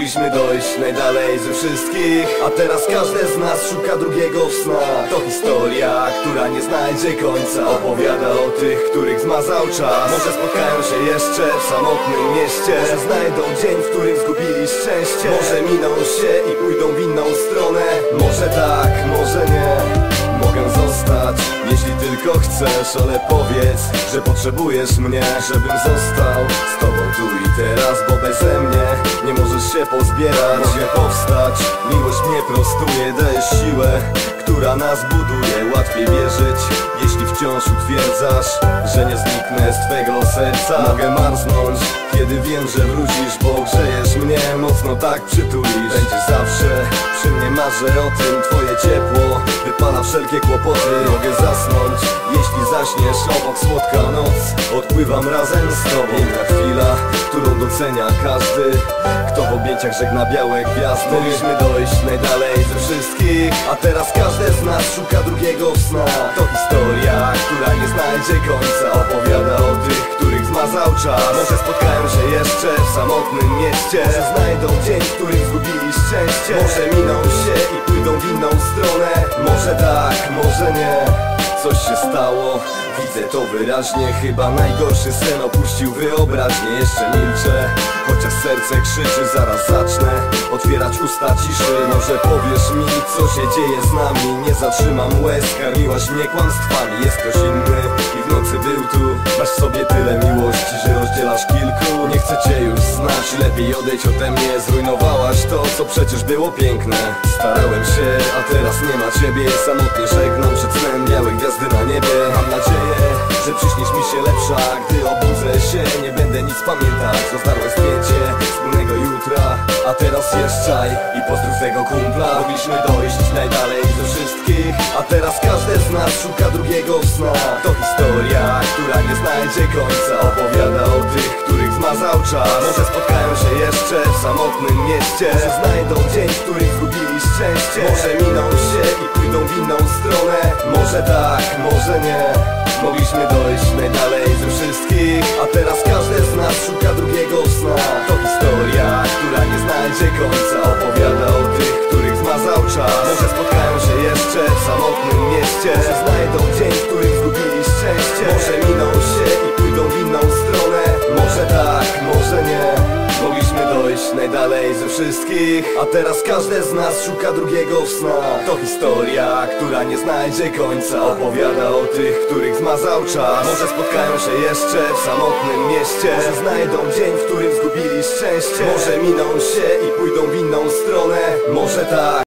Mogliśmy dojść najdalej ze wszystkich, a teraz każdy z nas szuka drugiego sna. To historia, która nie znajdzie końca. Opowiada o tych, których zmazał czas. Może spotkają się jeszcze w samotnym mieście. Może znajdą dzień, w którym zgubili szczęście. Może miną się i pójdą w inną stronę. Może tak, może nie. Mogę zostać, jeśli tylko chcesz, ale powiedz, że potrzebujesz mnie, żebym został z tobą tu i teraz, bo beze mnie nie możesz się pozbierać. Mogę powstać, miłość mnie prostuje, daje siłę, która nas buduje. Łatwiej wierzyć, jeśli wciąż utwierdzasz, że nie zniknę z twego serca. Mogę marznąć, kiedy wiem, że wrócisz, bo grzejesz mnie, mocno tak przytulisz. Będziesz zawsze przy mnie, marzę o tym, twoje ciepło wypala wszelkie kłopoty. Mogę zasnąć, jeśli zaśniesz obok, słodka noc, odpływam razem z tobą. Piękna chwila, którą docenia każdy, kto w objęciach żegna białe gwiazdy. Mogliśmy dojść najdalej ze wszystkich, a teraz każdy z nas szuka drugiego sna. To historia, która nie znajdzie końca. Opowiada o tych, których zmazał czas. Może spotkają się jeszcze w samotnym mieście. Może znajdą dzień, w którym zgubili szczęście. Może miną się i pójdą w inną stronę. Może tak, może nie. Coś się stało, widzę to wyraźnie. Chyba najgorszy sen opuścił wyobraźnię. Jeszcze milczę, chociaż serce krzyczy. Zaraz zacznę otwierać usta ciszy. Może powiesz mi, co się dzieje z nami. Nie zatrzymam łez, karmiłaś mnie kłamstwami. Jest ktoś inny i w nocy był tu. Masz w sobie tyle miłości, że rozdzielasz kilku. Nie chcę cię już znać, lepiej odejdź ode mnie. Zrujnowałaś to, co przecież było piękne. Starałem się, a teraz nie ma ciebie. Samotnie żegnam przed snem białe gwiazdy na niebie. Mam nadzieję, że przyśnisz mi się lepsza. Gdy obudzę się, nie będę nic pamiętać. Rozdarłem zdjęcie wspólnego jutra, a teraz jeżdżaj i pozdrów tego kumpla. Mogliśmy dojść najdalej ze wszystkich, a teraz każdy z nas szuka drugiego sna. To historia, która nie znajdzie końca. Opowiada o tych, których zmazał czas. Może spotkają się jeszcze w samotnym mieście. Może znajdą dzień, w którym zgubili szczęście. Może miną się i pójdą w inną stronę. Może tak, może nie. Mogliśmy dojść najdalej ze wszystkich, a teraz każdy z nas szuka drugiego sna. To historia, która nie znajdzie końca. Opowiada o tych, których zmazał czas. Może spotkają się jeszcze w samotnym mieście. Może znajdą dzień, w którym zgubili szczęście. Może miną się i pójdą w inną stronę. Może tak, może nie. Mogliśmy dojść najdalej ze wszystkich, a teraz każdy z nas szuka drugiego sna. To historia, która nie znajdzie końca. Opowiada o tych, których zmazał czas. Może spotkają się jeszcze w samotnym mieście. Może znajdą dzień, w którym zgubili szczęście. Może miną się i pójdą w inną stronę. Może tak.